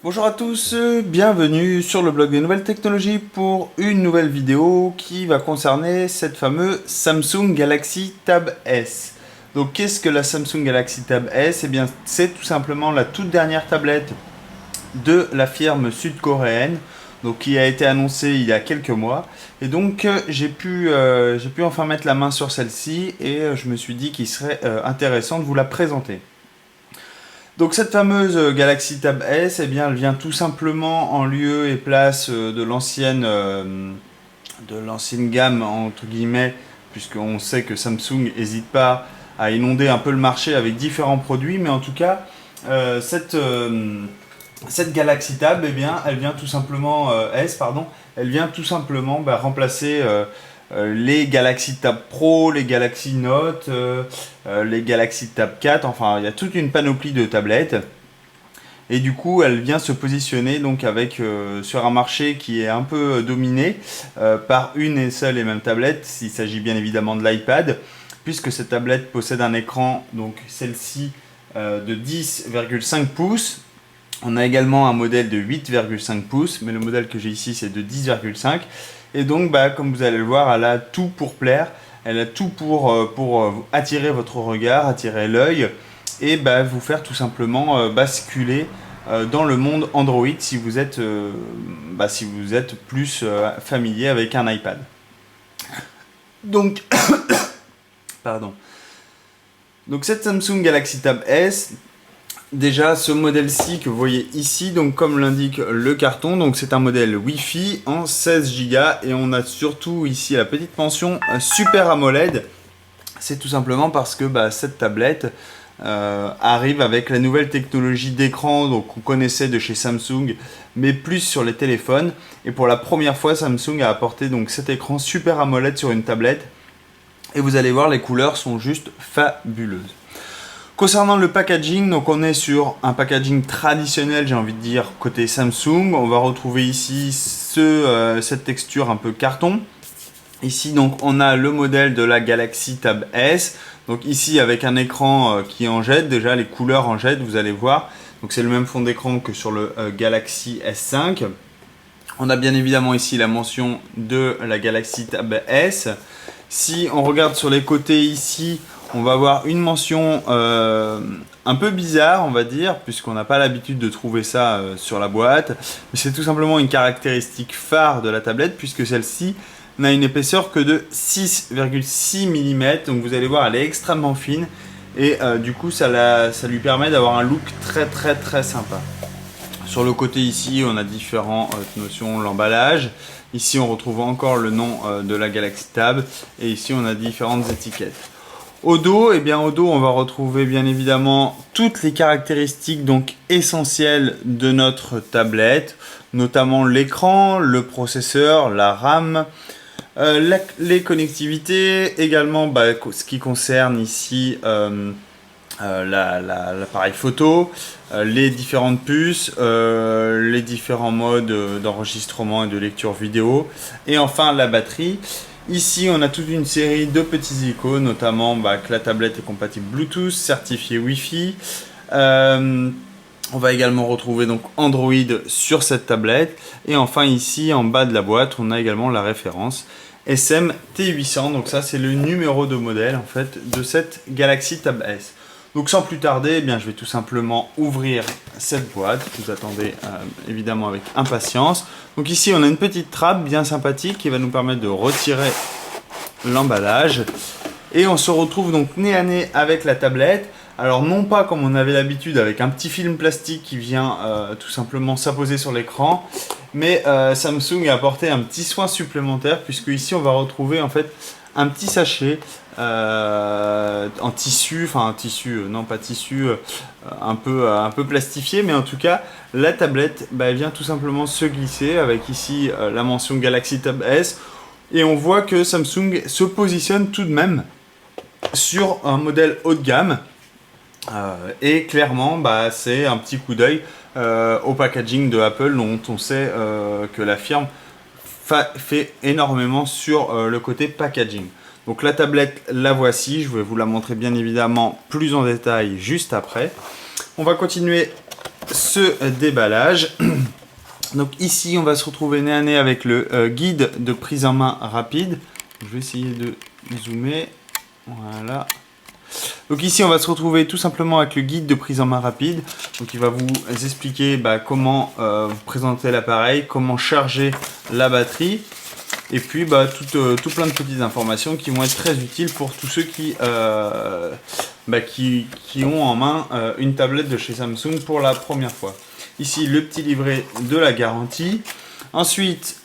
Bonjour à tous, bienvenue sur le blog des nouvelles technologies pour une nouvelle vidéo qui va concerner cette fameuse Samsung Galaxy Tab S. Donc qu'est-ce que la Samsung Galaxy Tab S? Eh bien c'est tout simplement la toute dernière tablette de la firme sud-coréenne, donc qui a été annoncée il y a quelques mois. Et donc j'ai pu enfin mettre la main sur celle-ci et je me suis dit qu'il serait intéressant de vous la présenter. Donc cette fameuse Galaxy Tab S, eh bien, elle vient tout simplement en lieu et place de l'ancienne gamme entre guillemets, puisqu'on sait que Samsung n'hésite pas à inonder un peu le marché avec différents produits, mais en tout cas cette Galaxy Tab, eh bien, elle vient tout simplement elle vient tout simplement remplacer les Galaxy Tab Pro, les Galaxy Note, les Galaxy Tab 4, enfin il y a toute une panoplie de tablettes. Et du coup, elle vient se positionner donc sur un marché qui est un peu dominé par une et seule et même tablette. Il s'agit bien évidemment de l'iPad, puisque cette tablette possède un écran, donc celle-ci, de 10,5 pouces. On a également un modèle de 8,5 pouces, mais le modèle que j'ai ici c'est de 10,5. Et donc, comme vous allez le voir, elle a tout pour plaire. Elle a tout pour attirer votre regard, attirer l'œil et vous faire tout simplement basculer dans le monde Android si vous êtes plus familier avec un iPad. Donc, pardon. Donc cette Samsung Galaxy Tab S, déjà ce modèle-ci que vous voyez ici, donc comme l'indique le carton, donc c'est un modèle Wi-Fi en 16 Go et on a surtout ici la petite mention Super AMOLED. C'est tout simplement parce que cette tablette arrive avec la nouvelle technologie d'écran donc qu'on connaissait de chez Samsung, mais plus sur les téléphones. Et pour la première fois, Samsung a apporté donc cet écran Super AMOLED sur une tablette. Et vous allez voir, les couleurs sont juste fabuleuses. Concernant le packaging, donc on est sur un packaging traditionnel, j'ai envie de dire, côté Samsung. On va retrouver ici cette texture un peu carton. Ici, donc, on a le modèle de la Galaxy Tab S. Donc ici, avec un écran qui en jette, déjà les couleurs en jettent, vous allez voir. Donc c'est le même fond d'écran que sur le Galaxy S5. On a bien évidemment ici la mention de la Galaxy Tab S. Si on regarde sur les côtés ici, on va avoir une mention un peu bizarre, on va dire, puisqu'on n'a pas l'habitude de trouver ça sur la boîte. Mais c'est tout simplement une caractéristique phare de la tablette, puisque celle-ci n'a une épaisseur que de 6,6 mm. Donc vous allez voir, elle est extrêmement fine. Et du coup, ça lui permet d'avoir un look très sympa. Sur le côté ici, on a différentes notions, l'emballage. Ici, on retrouve encore le nom de la Galaxy Tab. Et ici, on a différentes étiquettes. Au dos, on va retrouver bien évidemment toutes les caractéristiques donc essentielles de notre tablette, notamment l'écran, le processeur, la RAM, les connectivités, également ce qui concerne ici l'appareil photo, les différentes puces, les différents modes d'enregistrement et de lecture vidéo, et enfin la batterie. Ici, on a toute une série de petits icônes, notamment que la tablette est compatible Bluetooth, certifiée Wi-Fi. On va également retrouver donc Android sur cette tablette. Et enfin, ici, en bas de la boîte, on a également la référence SMT800. Donc ça, c'est le numéro de modèle en fait de cette Galaxy Tab S. Donc sans plus tarder, je vais tout simplement ouvrir cette boîte. Vous attendez évidemment avec impatience. Donc ici, on a une petite trappe bien sympathique qui va nous permettre de retirer l'emballage. Et on se retrouve donc nez à nez avec la tablette. Alors non pas comme on avait l'habitude avec un petit film plastique qui vient tout simplement s'apposer sur l'écran, mais Samsung a apporté un petit soin supplémentaire puisque ici on va retrouver en fait un petit sachet en tissu, non pas tissu, un peu plastifié, mais en tout cas la tablette elle vient tout simplement se glisser avec ici la mention Galaxy Tab S et on voit que Samsung se positionne tout de même sur un modèle haut de gamme et clairement c'est un petit coup d'œil au packaging de Apple dont on sait que la firme fait énormément sur le côté packaging. Donc la tablette, la voici, je vais vous la montrer bien évidemment plus en détail juste après. On va continuer ce déballage. Donc ici, on va se retrouver nez à nez avec le guide de prise en main rapide. Je vais essayer de zoomer. Voilà. Donc ici, on va se retrouver tout simplement avec le guide de prise en main rapide. Donc il va vous expliquer comment vous présenter l'appareil, comment charger la batterie. Et puis tout plein de petites informations qui vont être très utiles pour tous ceux qui ont en main une tablette de chez Samsung pour la première fois. Ici, le petit livret de la garantie. Ensuite,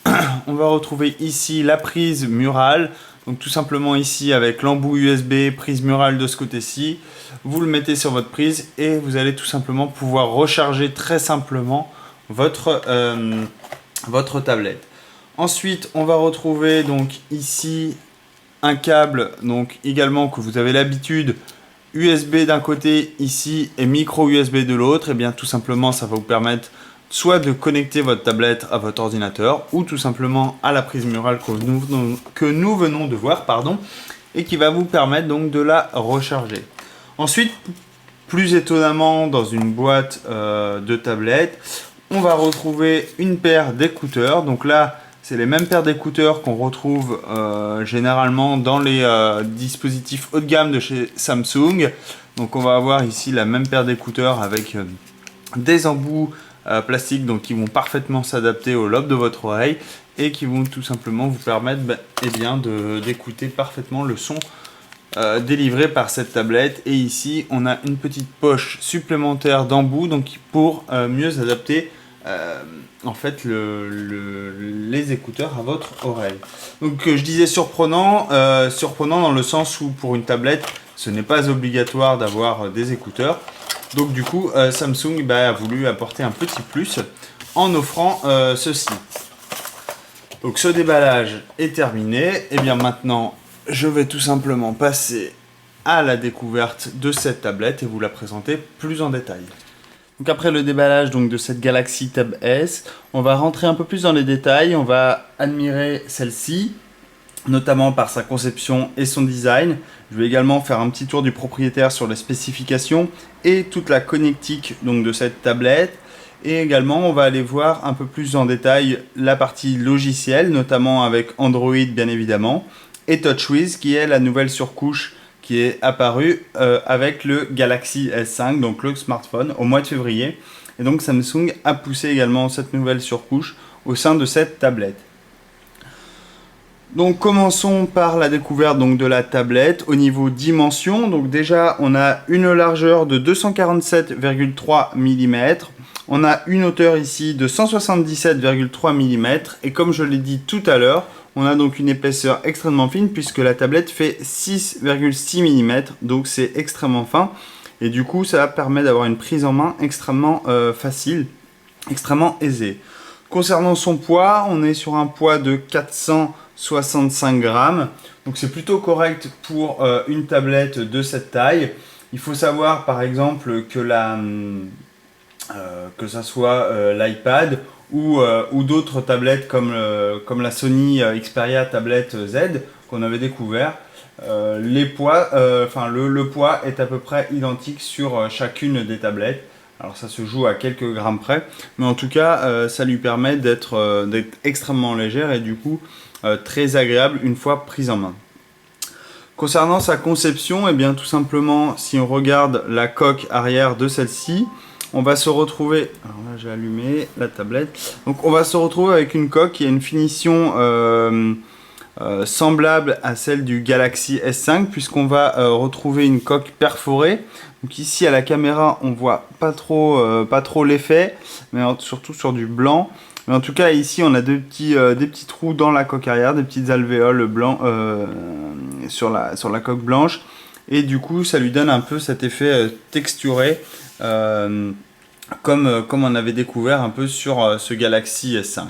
on va retrouver ici la prise murale. Donc tout simplement ici avec l'embout USB, prise murale de ce côté-ci. Vous le mettez sur votre prise et vous allez tout simplement pouvoir recharger très simplement votre tablette. Ensuite, on va retrouver donc ici un câble, donc également que vous avez l'habitude, USB d'un côté ici et micro USB de l'autre. Et bien tout simplement, ça va vous permettre soit de connecter votre tablette à votre ordinateur ou tout simplement à la prise murale que nous venons de voir, et qui va vous permettre donc de la recharger. Ensuite, plus étonnamment, dans une boîte de tablette, on va retrouver une paire d'écouteurs. Donc là, c'est les mêmes paires d'écouteurs qu'on retrouve généralement dans les dispositifs haut de gamme de chez Samsung. Donc on va avoir ici la même paire d'écouteurs avec des embouts plastiques donc qui vont parfaitement s'adapter au lobe de votre oreille et qui vont tout simplement vous permettre d'écouter parfaitement le son délivré par cette tablette. Et ici on a une petite poche supplémentaire d'embouts donc pour mieux adapter en fait les écouteurs à votre oreille. Donc je disais surprenant dans le sens où pour une tablette ce n'est pas obligatoire d'avoir des écouteurs. Donc du coup Samsung a voulu apporter un petit plus en offrant ceci. Donc ce déballage est terminé. Et bien maintenant je vais tout simplement passer à la découverte de cette tablette et vous la présenter plus en détail. Donc après le déballage de cette Galaxy Tab S, on va rentrer un peu plus dans les détails, on va admirer celle-ci, notamment par sa conception et son design. Je vais également faire un petit tour du propriétaire sur les spécifications et toute la connectique de cette tablette. Et également, on va aller voir un peu plus en détail la partie logicielle, notamment avec Android bien évidemment, et TouchWiz qui est la nouvelle surcouche qui est apparu avec le Galaxy S5, donc le smartphone, au mois de février. Et donc Samsung a poussé également cette nouvelle surcouche au sein de cette tablette. Donc commençons par la découverte de la tablette au niveau dimension. Donc déjà on a une largeur de 247,3 mm. On a une hauteur ici de 177,3 mm. Et comme je l'ai dit tout à l'heure, on a donc une épaisseur extrêmement fine puisque la tablette fait 6,6 mm, donc c'est extrêmement fin. Et du coup, ça permet d'avoir une prise en main extrêmement facile, extrêmement aisée. Concernant son poids, on est sur un poids de 465 grammes. Donc c'est plutôt correct pour une tablette de cette taille. Il faut savoir par exemple que ça soit l'iPad ou d'autres tablettes comme la Sony Xperia Tablet Z qu'on avait découvert, le poids est à peu près identique sur chacune des tablettes. Alors ça se joue à quelques grammes près, mais en tout cas ça lui permet d'être extrêmement légère et du coup très agréable une fois prise en main. Concernant sa conception, et bien tout simplement si on regarde la coque arrière de celle-ci, on va se retrouver, alors là j'ai allumé la tablette, donc on va se retrouver avec une coque qui a une finition semblable à celle du Galaxy S5 puisqu'on va retrouver une coque perforée. Donc ici à la caméra on voit pas trop l'effet, mais surtout sur du blanc. Mais en tout cas ici on a des petits trous dans la coque arrière, des petites alvéoles blancs sur la coque blanche. Et du coup ça lui donne un peu cet effet texturé comme on avait découvert un peu sur ce Galaxy S5.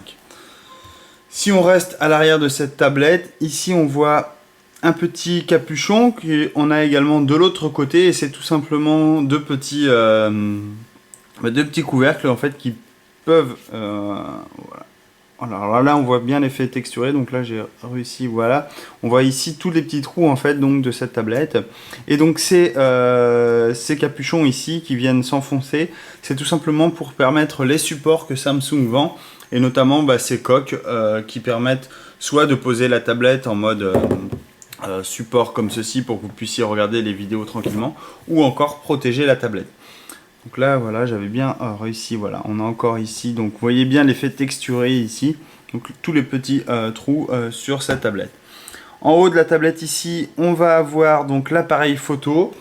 Si on reste à l'arrière de cette tablette, ici on voit un petit capuchon qu'on a également de l'autre côté et c'est tout simplement deux petits couvercles en fait qui peuvent Alors là, on voit bien l'effet texturé, donc là j'ai réussi, voilà. On voit ici tous les petits trous en fait donc de cette tablette. Et donc ces capuchons ici qui viennent s'enfoncer, c'est tout simplement pour permettre les supports que Samsung vend, et notamment ces coques qui permettent soit de poser la tablette en mode support comme ceci pour que vous puissiez regarder les vidéos tranquillement, ou encore protéger la tablette. Donc là, voilà, j'avais bien réussi. Voilà, on a encore ici. Donc, vous voyez bien l'effet texturé ici. Donc, tous les petits trous sur cette tablette. En haut de la tablette ici, on va avoir donc l'appareil photo.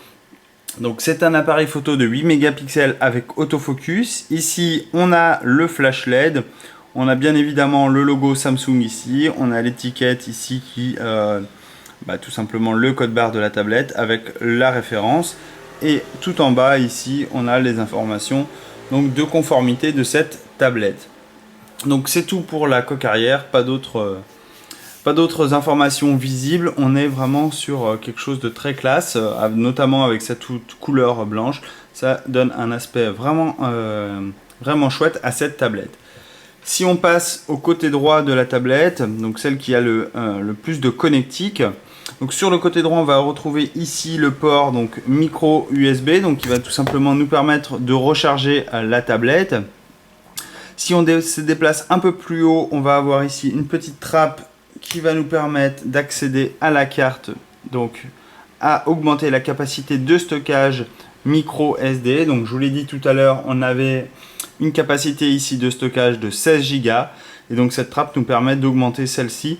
Donc, c'est un appareil photo de 8 mégapixels avec autofocus. Ici, on a le flash LED. On a bien évidemment le logo Samsung ici. On a l'étiquette ici qui, tout simplement le code barre de la tablette avec la référence. Et tout en bas ici on a les informations donc de conformité de cette tablette. Donc c'est tout pour la coque arrière, pas d'autres informations visibles. On est vraiment sur quelque chose de très classe, notamment avec cette couleur blanche. Ça donne un aspect vraiment chouette à cette tablette. Si on passe au côté droit de la tablette, donc celle qui a le plus de connectique, donc sur le côté droit, on va retrouver ici le port donc micro USB, donc qui va tout simplement nous permettre de recharger la tablette. Si on se déplace un peu plus haut, on va avoir ici une petite trappe qui va nous permettre d'accéder à la carte, donc à augmenter la capacité de stockage micro SD. Donc je vous l'ai dit tout à l'heure, on avait une capacité ici de stockage de 16 Go, et donc cette trappe nous permet d'augmenter celle-ci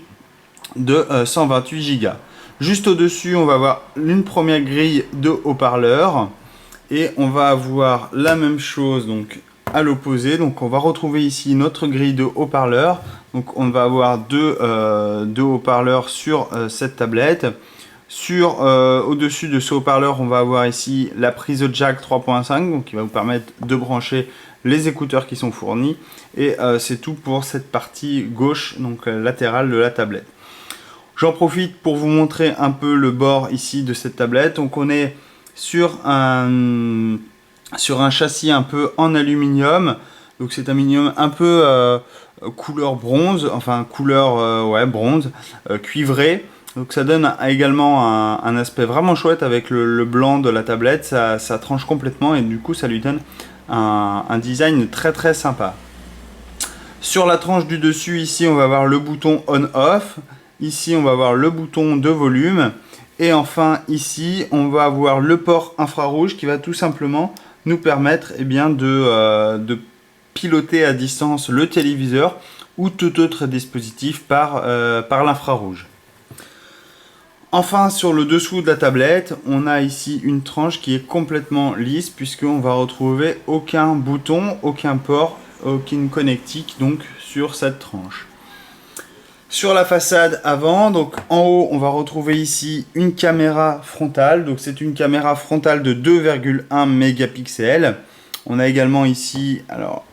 de 128 Go. Juste au-dessus, on va avoir une première grille de haut-parleurs, et on va avoir la même chose donc à l'opposé. Donc on va retrouver ici notre grille de haut-parleurs. Donc on va avoir deux haut-parleurs sur cette tablette. Au-dessus de ce haut-parleur, on va avoir ici la prise jack 3.5, donc qui va vous permettre de brancher les écouteurs qui sont fournis. Et c'est tout pour cette partie gauche, donc latérale de la tablette. J'en profite pour vous montrer un peu le bord ici de cette tablette. Donc on est sur un châssis un peu en aluminium. Donc c'est un aluminium un peu couleur bronze, enfin couleur bronze, cuivré. Donc ça donne également un aspect vraiment chouette avec le blanc de la tablette. Ça tranche complètement et du coup ça lui donne un design très très sympa. Sur la tranche du dessus ici, on va avoir le bouton on-off. Ici, on va avoir le bouton de volume. Et enfin, ici, on va avoir le port infrarouge qui va tout simplement nous permettre de piloter à distance le téléviseur ou tout autre dispositif par l'infrarouge. Enfin, sur le dessous de la tablette, on a ici une tranche qui est complètement lisse puisqu'on va retrouver aucun bouton, aucun port, aucune connectique donc sur cette tranche. Sur la façade avant, donc en haut, on va retrouver ici une caméra frontale. Donc c'est une caméra frontale de 2,1 mégapixels. On a également ici, alors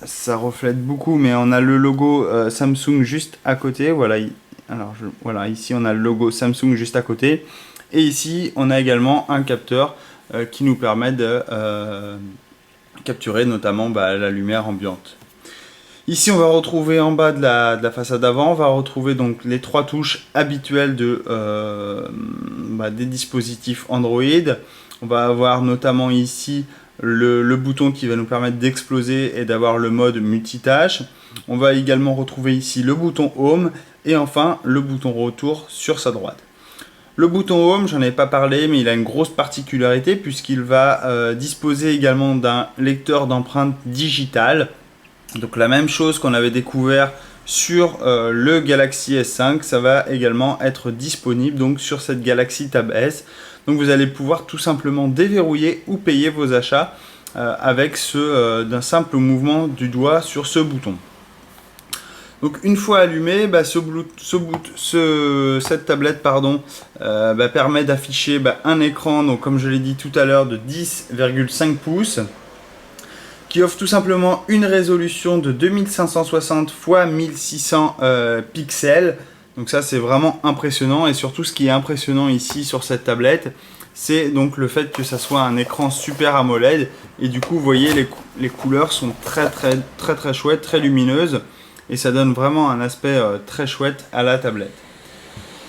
ça reflète beaucoup, mais on a le logo Samsung juste à côté. Voilà, ici on a le logo Samsung juste à côté. Et ici, on a également un capteur qui nous permet de capturer notamment la lumière ambiante. Ici, on va retrouver en bas de la façade avant, on va retrouver donc les trois touches habituelles des dispositifs Android. On va avoir notamment ici le bouton qui va nous permettre d'exploser et d'avoir le mode multitâche. On va également retrouver ici le bouton Home et enfin le bouton Retour sur sa droite. Le bouton Home, j'en ai pas parlé, mais il a une grosse particularité puisqu'il va disposer également d'un lecteur d'empreintes digitales. Donc la même chose qu'on avait découvert sur le Galaxy S5, ça va également être disponible donc sur cette Galaxy Tab S. Donc vous allez pouvoir tout simplement déverrouiller ou payer vos achats avec d'un simple mouvement du doigt sur ce bouton. Donc une fois allumé, cette tablette permet d'afficher un écran, donc comme je l'ai dit tout à l'heure, de 10,5 pouces. Qui offre tout simplement une résolution de 2560 x 1600 pixels. Donc ça c'est vraiment impressionnant, et surtout ce qui est impressionnant ici sur cette tablette, c'est donc le fait que ça soit un écran Super AMOLED, et du coup vous voyez les couleurs sont très chouettes, très lumineuses, et ça donne vraiment un aspect très chouette à la tablette.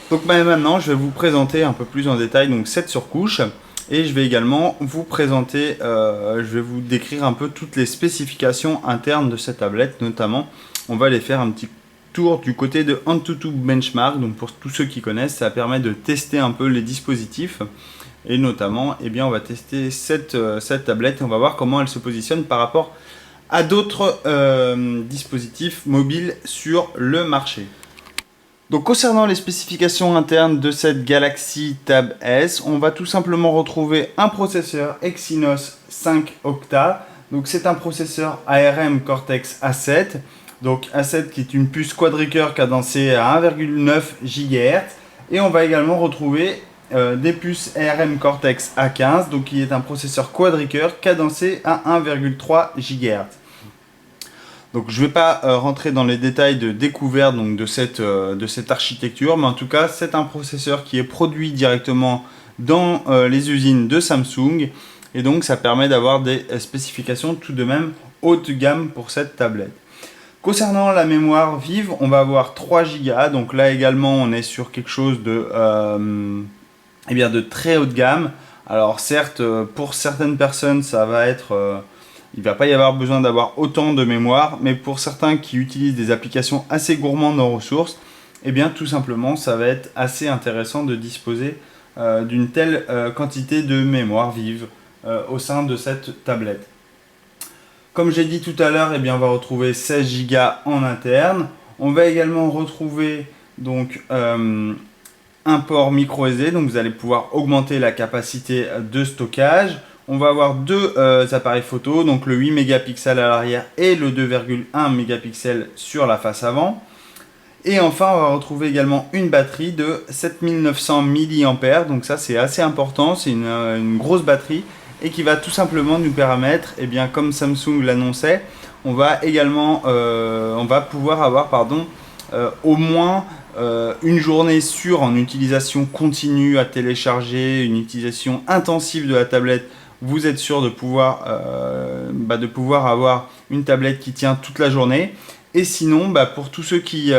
Donc maintenant, je vais vous présenter un peu plus en détail donc cette surcouche. Et je vais également vous présenter, je vais vous décrire un peu toutes les spécifications internes de cette tablette. Notamment, on va aller faire un petit tour du côté de AnTuTu Benchmark. Donc pour tous ceux qui connaissent, ça permet de tester un peu les dispositifs. Et notamment, eh bien, on va tester cette tablette et on va voir comment elle se positionne par rapport à d'autres dispositifs mobiles sur le marché. Donc concernant les spécifications internes de cette Galaxy Tab S, on va tout simplement retrouver un processeur Exynos 5 Octa. Donc c'est un processeur ARM Cortex A7. Donc A7 qui est une puce quad-cœur cadencée à 1,9 GHz. Et on va également retrouver des puces ARM Cortex A15, donc qui est un processeur quad-cœur cadencé à 1,3 GHz. Donc je ne vais pas rentrer dans les détails de découverte donc, de cette architecture, mais en tout cas c'est un processeur qui est produit directement dans les usines de Samsung, et donc ça permet d'avoir des spécifications tout de même haut de gamme pour cette tablette. Concernant la mémoire vive, on va avoir 3 Go, donc là également on est sur quelque chose de très haut de gamme. Alors certes, pour certaines personnes ça va être... il ne va pas y avoir besoin d'avoir autant de mémoire, mais pour certains qui utilisent des applications assez gourmandes en ressources, eh bien tout simplement ça va être assez intéressant de disposer d'une telle quantité de mémoire vive au sein de cette tablette. Comme j'ai dit tout à l'heure, eh bien on va retrouver 16 Go en interne. On va également retrouver donc un port micro SD, donc vous allez pouvoir augmenter la capacité de stockage. On va avoir deux appareils photo, donc le 8 mégapixels à l'arrière et le 2,1 mégapixels sur la face avant. Et enfin, on va retrouver également une batterie de 7900 mAh, donc ça c'est assez important, c'est une grosse batterie et qui va tout simplement nous permettre, eh bien, comme Samsung l'annonçait, on va pouvoir avoir au moins une journée sûre en utilisation continue à télécharger, une utilisation intensive de la tablette. Vous êtes sûr de pouvoir avoir une tablette qui tient toute la journée. Et sinon, pour tous ceux qui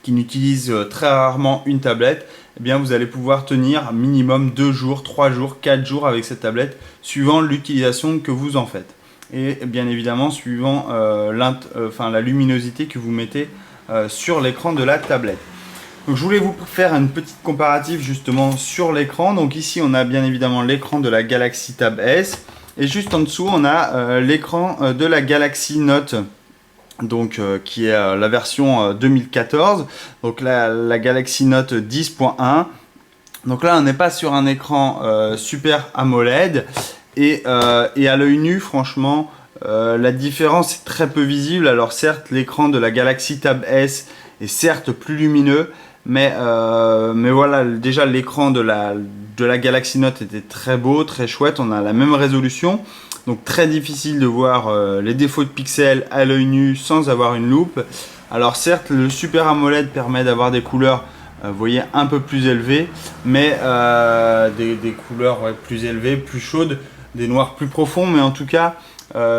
n'utilisent très rarement une tablette, eh bien, vous allez pouvoir tenir minimum 2 jours, 3 jours, 4 jours avec cette tablette, suivant l'utilisation que vous en faites. Et bien évidemment, suivant la luminosité que vous mettez sur l'écran de la tablette. Donc, je voulais vous faire une petite comparative justement sur l'écran. Donc ici, on a bien évidemment l'écran de la Galaxy Tab S. Et juste en dessous, on a l'écran de la Galaxy Note. Donc, qui est la version 2014. Donc la Galaxy Note 10.1. Donc là, on n'est pas sur un écran Super AMOLED. Et à l'œil nu, franchement, la différence est très peu visible. Alors certes, l'écran de la Galaxy Tab S est certes plus lumineux. Mais voilà, déjà l'écran de la Galaxy Note était très beau, très chouette. On a la même résolution. Donc très difficile de voir les défauts de pixels à l'œil nu sans avoir une loupe. Alors certes, le Super AMOLED permet d'avoir des couleurs, vous voyez, un peu plus élevées. Mais des couleurs plus élevées, plus chaudes, des noirs plus profonds. Mais en tout cas,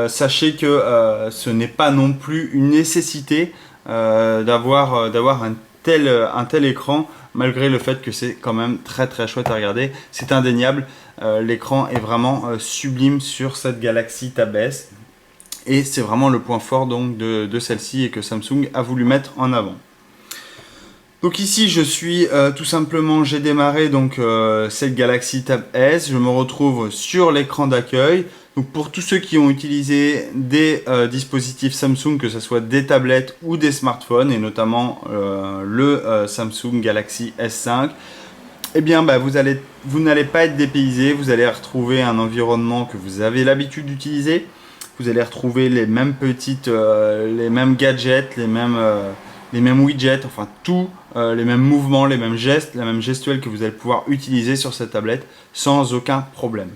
sachez que ce n'est pas non plus une nécessité d'avoir un tel écran, malgré le fait que c'est quand même très très chouette à regarder. C'est indéniable, l'écran est vraiment sublime sur cette Galaxy Tab S et c'est vraiment le point fort donc de celle-ci et que Samsung a voulu mettre en avant. Donc ici je suis j'ai démarré donc cette Galaxy Tab S, je me retrouve sur l'écran d'accueil. Donc pour tous ceux qui ont utilisé des dispositifs Samsung, que ce soit des tablettes ou des smartphones, et notamment le Samsung Galaxy S5, eh bien vous n'allez pas être dépaysé, vous allez retrouver un environnement que vous avez l'habitude d'utiliser, vous allez retrouver les mêmes les mêmes gadgets, les mêmes widgets, enfin tout, les mêmes mouvements, les mêmes gestes, la même gestuelle que vous allez pouvoir utiliser sur cette tablette sans aucun problème.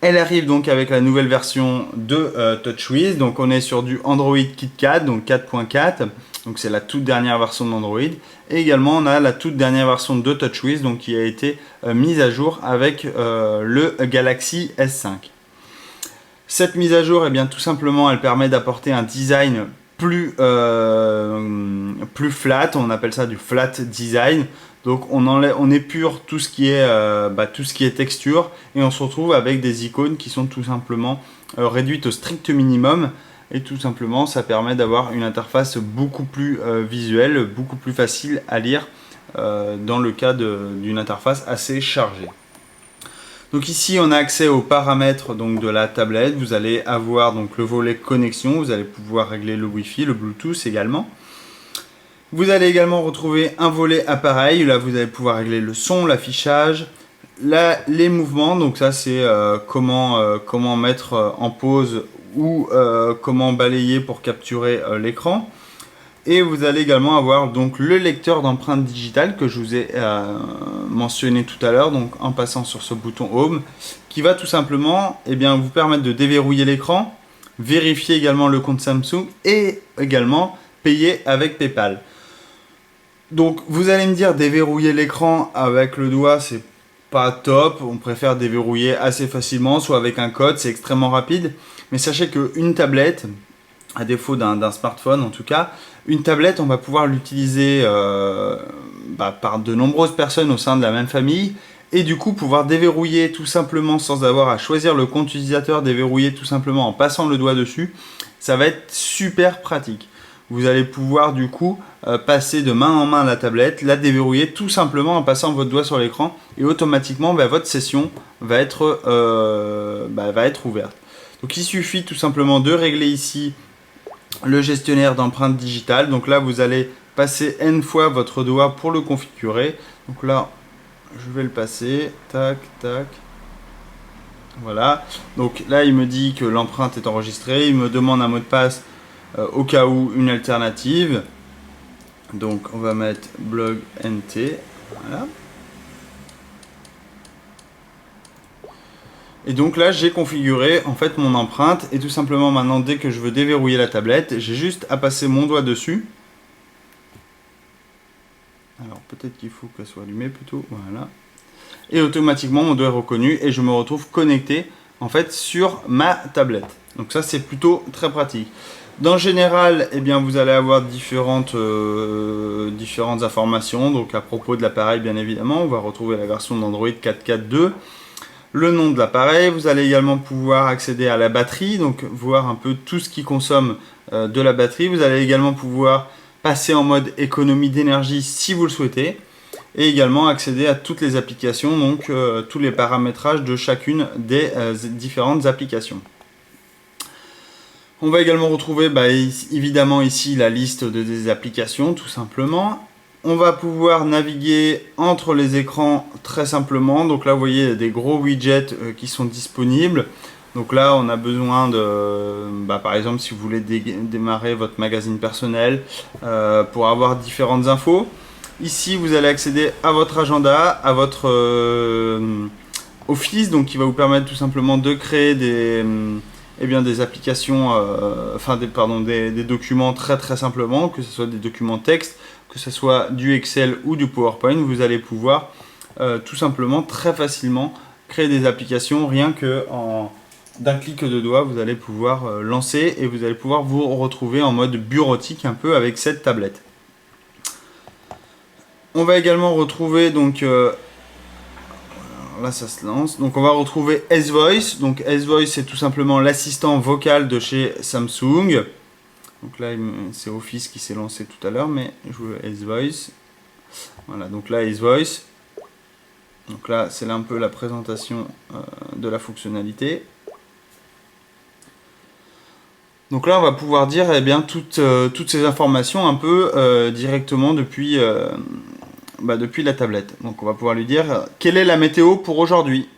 Elle arrive donc avec la nouvelle version de TouchWiz. Donc on est sur du Android KitKat, donc 4.4. Donc c'est la toute dernière version d'Android. Et également on a la toute dernière version de TouchWiz, donc qui a été mise à jour avec le Galaxy S5. Cette mise à jour, eh bien tout simplement, elle permet d'apporter un design plus flat, on appelle ça du flat design. Donc on épure tout ce qui est texture et on se retrouve avec des icônes qui sont tout simplement réduites au strict minimum. Et tout simplement, ça permet d'avoir une interface beaucoup plus visuelle, beaucoup plus facile à lire dans le cas d'une interface assez chargée. Donc ici, on a accès aux paramètres donc, de la tablette. Vous allez avoir donc, le volet connexion. Vous allez pouvoir régler le Wi-Fi, le Bluetooth également. Vous allez également retrouver un volet appareil. Là, vous allez pouvoir régler le son, l'affichage, les mouvements. Donc ça, c'est comment mettre en pause ou comment balayer pour capturer l'écran. Et vous allez également avoir donc le lecteur d'empreintes digitales que je vous ai mentionné tout à l'heure, donc en passant sur ce bouton Home, qui va tout simplement vous permettre de déverrouiller l'écran, vérifier également le compte Samsung et également payer avec PayPal. Donc vous allez me dire déverrouiller l'écran avec le doigt, c'est pas top, on préfère déverrouiller assez facilement, soit avec un code, c'est extrêmement rapide. Mais sachez qu'une tablette, à défaut d'un smartphone en tout cas, une tablette, on va pouvoir l'utiliser par de nombreuses personnes au sein de la même famille et du coup pouvoir déverrouiller tout simplement sans avoir à choisir le compte utilisateur, déverrouiller tout simplement en passant le doigt dessus, ça va être super pratique. Vous allez pouvoir du coup passer de main en main la tablette, la déverrouiller tout simplement en passant votre doigt sur l'écran et automatiquement votre session va être ouverte. Donc il suffit tout simplement de régler ici le gestionnaire d'empreintes digitales. Donc là, vous allez passer N fois votre doigt pour le configurer. Donc là, je vais le passer. Tac, tac. Voilà. Donc là, il me dit que l'empreinte est enregistrée. Il me demande un mot de passe au cas où une alternative. Donc on va mettre blog NT. Voilà. Et donc là, j'ai configuré en fait mon empreinte et tout simplement maintenant, dès que je veux déverrouiller la tablette, j'ai juste à passer mon doigt dessus. Alors peut-être qu'il faut qu'elle soit allumée plutôt, voilà. Et automatiquement, mon doigt est reconnu et je me retrouve connecté en fait sur ma tablette. Donc ça, c'est plutôt très pratique. Dans le général, vous allez avoir différentes informations. Donc à propos de l'appareil, bien évidemment, on va retrouver la version d'Android 4.4.2. Le nom de l'appareil, vous allez également pouvoir accéder à la batterie, donc voir un peu tout ce qui consomme de la batterie. Vous allez également pouvoir passer en mode économie d'énergie si vous le souhaitez. Et également accéder à toutes les applications, donc tous les paramétrages de chacune des différentes applications. On va également retrouver évidemment ici la liste des applications tout simplement. On va pouvoir naviguer entre les écrans très simplement. Donc là, vous voyez, il y a des gros widgets qui sont disponibles. Donc là, on a besoin de, par exemple, si vous voulez démarrer votre magazine personnel pour avoir différentes infos. Ici, vous allez accéder à votre agenda, à votre Office, donc qui va vous permettre tout simplement de créer des applications, des documents très simplement, que ce soit des documents texte, que ce soit du Excel ou du PowerPoint. Vous allez pouvoir tout simplement très facilement créer des applications rien que d'un clic de doigt. Vous allez pouvoir lancer et vous allez pouvoir vous retrouver en mode bureautique un peu avec cette tablette. On va également retrouver donc là ça se lance. Donc on va retrouver S-Voice. Donc S-Voice, c'est tout simplement l'assistant vocal de chez Samsung. Donc là c'est Office qui s'est lancé tout à l'heure, mais je veux S-Voice. Voilà, donc là S-Voice. Donc là c'est un peu la présentation de la fonctionnalité. Donc là on va pouvoir dire toutes ces informations un peu directement depuis la tablette. Donc on va pouvoir lui dire quelle est la météo pour aujourd'hui.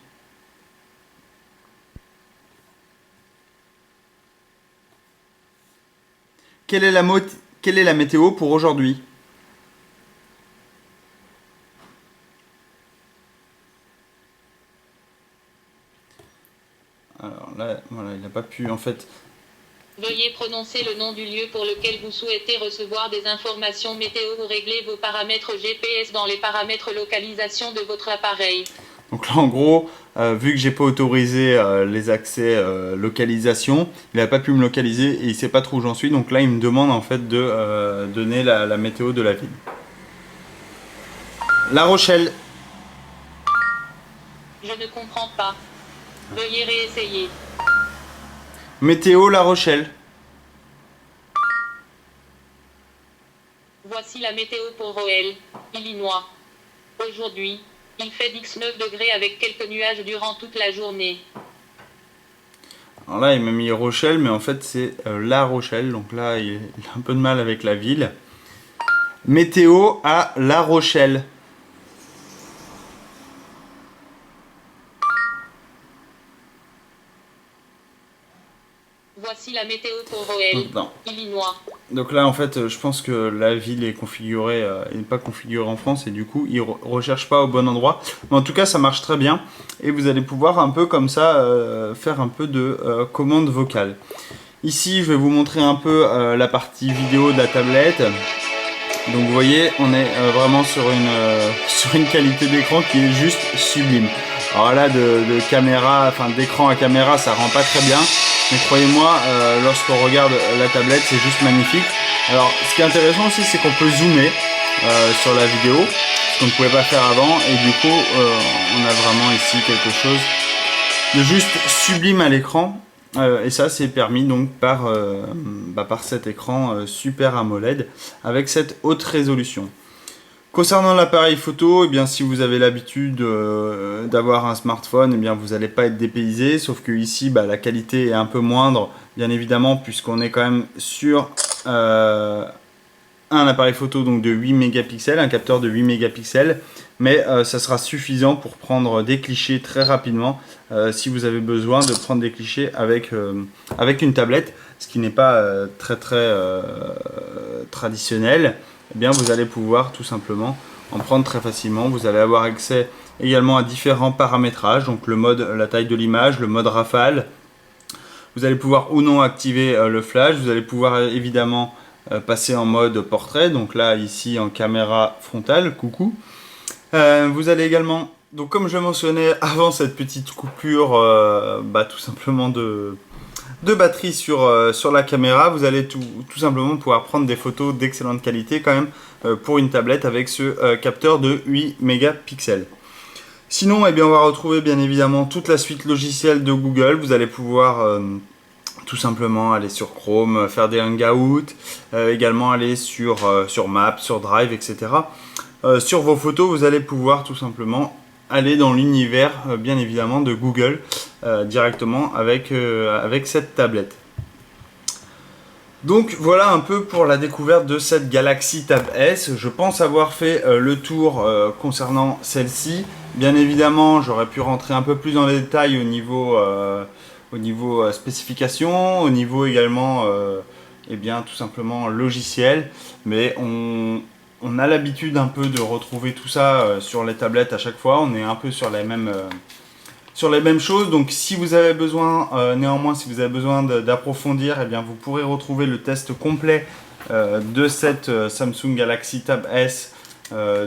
Quelle est la météo pour aujourd'hui? Alors là, voilà, il n'a pas pu en fait. Veuillez prononcer le nom du lieu pour lequel vous souhaitez recevoir des informations météo ou régler vos paramètres GPS dans les paramètres localisation de votre appareil. Donc là en gros, vu que j'ai pas autorisé les accès localisation, il n'a pas pu me localiser et il sait pas trop où j'en suis. Donc là il me demande en fait de donner la météo de la ville. La Rochelle. Je ne comprends pas. Veuillez réessayer. Météo La Rochelle. Voici la météo pour Roel, Illinois. Aujourd'hui, il fait 19 degrés avec quelques nuages durant toute la journée. Alors là, il m'a mis Rochelle, mais en fait, c'est La Rochelle. Donc là, il a un peu de mal avec la ville. Météo à La Rochelle. Voici la météo pour Roel, Non. Illinois. Donc là, en fait, je pense que la ville est configurée, n'est pas configurée en France et du coup, il recherche pas au bon endroit. Mais en tout cas, ça marche très bien et vous allez pouvoir un peu comme ça faire un peu de commande vocale. Ici, je vais vous montrer un peu la partie vidéo de la tablette. Donc vous voyez, on est vraiment sur une qualité d'écran qui est juste sublime. Alors là, de caméra, enfin d'écran à caméra, ça rend pas très bien. Mais croyez-moi, lorsqu'on regarde la tablette, c'est juste magnifique. Alors, ce qui est intéressant aussi, c'est qu'on peut zoomer sur la vidéo, ce qu'on ne pouvait pas faire avant. Et du coup, on a vraiment ici quelque chose de juste sublime à l'écran. Et ça, c'est permis donc par cet écran Super AMOLED avec cette haute résolution. Concernant l'appareil photo, eh bien, si vous avez l'habitude d'avoir un smartphone, eh bien, vous n'allez pas être dépaysé, sauf que ici, la qualité est un peu moindre, bien évidemment, puisqu'on est quand même sur un appareil photo donc, de 8 mégapixels, un capteur de 8 mégapixels, mais ça sera suffisant pour prendre des clichés très rapidement si vous avez besoin de prendre des clichés avec une tablette, ce qui n'est pas très traditionnel. Eh bien, vous allez pouvoir tout simplement en prendre très facilement. Vous allez avoir accès également à différents paramétrages, donc le mode, la taille de l'image, le mode rafale. Vous allez pouvoir ou non activer le flash. Vous allez pouvoir évidemment passer en mode portrait, donc là ici en caméra frontale, coucou. Vous allez également, donc comme je mentionnais avant cette petite coupure, tout simplement de batterie sur la caméra, vous allez tout simplement pouvoir prendre des photos d'excellente qualité quand même pour une tablette avec ce capteur de 8 mégapixels. Sinon, eh bien, on va retrouver bien évidemment toute la suite logicielle de Google. Vous allez pouvoir tout simplement aller sur Chrome, faire des hangouts, également aller sur Maps, sur Drive, etc. Sur vos photos, vous allez pouvoir tout simplement aller dans l'univers bien évidemment de Google directement avec cette tablette. Donc voilà un peu pour la découverte de cette Galaxy Tab S. Je pense avoir fait le tour concernant celle-ci. Bien évidemment, j'aurais pu rentrer un peu plus dans les détails au niveau spécification, au niveau également tout simplement logiciel, mais on a l'habitude un peu de retrouver tout ça sur les tablettes à chaque fois. On est un peu sur les mêmes choses. Donc si vous avez besoin, néanmoins, si vous avez besoin d'approfondir, eh bien, vous pourrez retrouver le test complet de cette Samsung Galaxy Tab S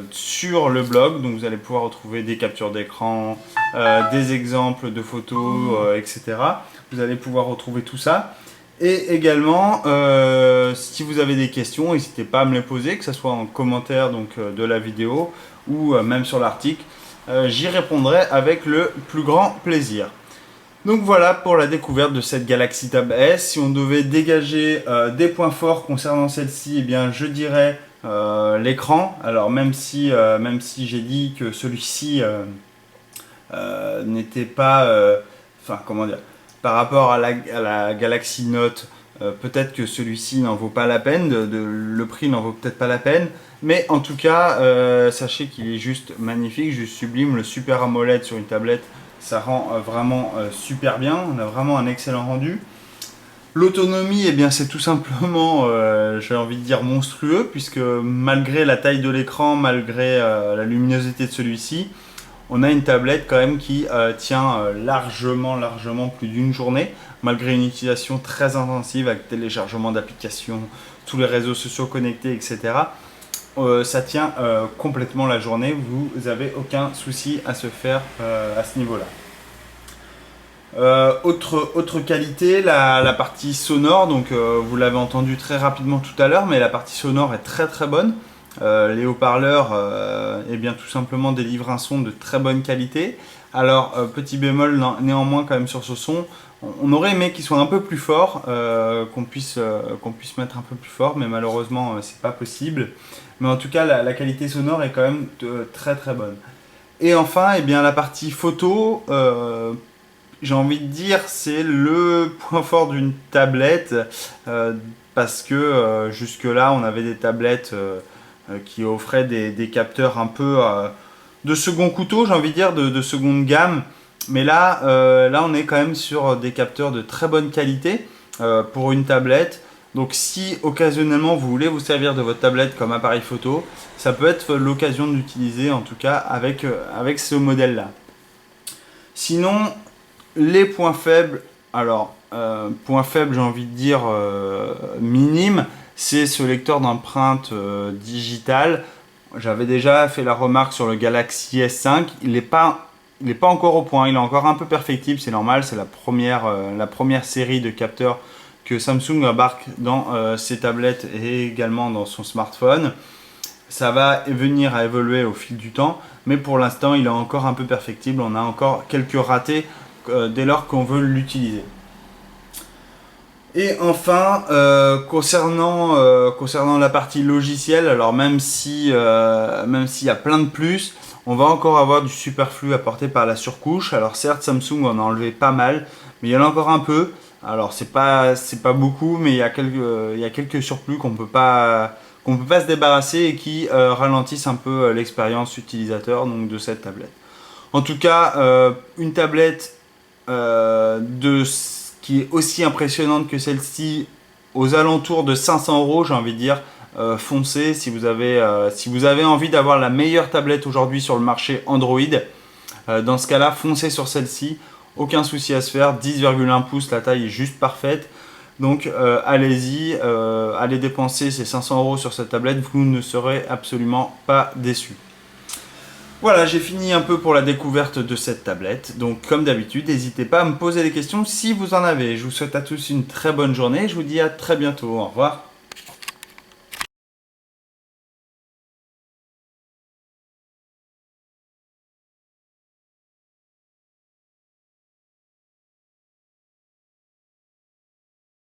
sur le blog. Donc vous allez pouvoir retrouver des captures d'écran, des exemples de photos, etc. Vous allez pouvoir retrouver tout ça. Et également, si vous avez des questions, n'hésitez pas à me les poser, que ce soit en commentaire donc, de la vidéo ou même sur l'article. J'y répondrai avec le plus grand plaisir. Donc voilà pour la découverte de cette Galaxy Tab S. Si on devait dégager des points forts concernant celle-ci, eh bien, je dirais l'écran. Alors même si j'ai dit que celui-ci n'était pas... comment dire, par rapport à la Galaxy Note, peut-être que celui-ci n'en vaut pas la peine, le prix n'en vaut peut-être pas la peine, mais en tout cas, sachez qu'il est juste magnifique, juste sublime. Le Super AMOLED sur une tablette, ça rend vraiment super bien, on a vraiment un excellent rendu. L'autonomie, eh bien, c'est tout simplement, j'ai envie de dire monstrueux, puisque malgré la taille de l'écran, malgré la luminosité de celui-ci, on a une tablette quand même qui tient largement plus d'une journée, malgré une utilisation très intensive avec téléchargement d'applications, tous les réseaux sociaux connectés, etc. ça tient complètement la journée, vous n'avez aucun souci à se faire à ce niveau-là. Autre qualité, la partie sonore, donc vous l'avez entendu très rapidement tout à l'heure, mais la partie sonore est très très bonne. Les haut-parleurs eh bien, tout simplement délivrent un son de très bonne qualité. Alors petit bémol néanmoins quand même sur ce son, on aurait aimé qu'il soit un peu plus fort, qu'on puisse mettre un peu plus fort, mais malheureusement c'est pas possible. Mais en tout cas la qualité sonore est quand même très très bonne. Et enfin eh bien, la partie photo, j'ai envie de dire c'est le point fort d'une tablette, parce que jusque là on avait des tablettes qui offraient des capteurs un peu de second couteau, j'ai envie de dire, de seconde gamme. Mais là, on est quand même sur des capteurs de très bonne qualité pour une tablette. Donc si occasionnellement vous voulez vous servir de votre tablette comme appareil photo, ça peut être l'occasion de l'utiliser en tout cas avec ce modèle-là. Sinon, les points faibles, alors point faible j'ai envie de dire minime, c'est ce lecteur d'empreintes digitales. J'avais déjà fait la remarque sur le Galaxy S5, il n'est pas encore au point, il est encore un peu perfectible, c'est normal, c'est la première série de capteurs que Samsung embarque dans ses tablettes et également dans son smartphone. Ça va venir à évoluer au fil du temps, mais pour l'instant il est encore un peu perfectible, on a encore quelques ratés dès lors qu'on veut l'utiliser. Et enfin, concernant la partie logicielle, alors même s'il y a plein de plus, on va encore avoir du superflu apporté par la surcouche. Alors certes, Samsung en a enlevé pas mal, mais il y en a encore un peu. Alors c'est pas beaucoup, mais il y a quelques surplus qu'on peut pas se débarrasser et qui ralentissent un peu l'expérience utilisateur donc de cette tablette. En tout cas, une tablette qui est aussi impressionnante que celle-ci, aux alentours de 500 €, j'ai envie de dire, foncez si vous avez envie d'avoir la meilleure tablette aujourd'hui sur le marché Android. Dans ce cas-là, foncez sur celle-ci, aucun souci à se faire, 10,1 pouces, la taille est juste parfaite. Donc allez-y, allez dépenser ces 500 € sur cette tablette, vous ne serez absolument pas déçus. Voilà, j'ai fini un peu pour la découverte de cette tablette. Donc comme d'habitude, n'hésitez pas à me poser des questions si vous en avez. Je vous souhaite à tous une très bonne journée. Je vous dis à très bientôt. Au revoir.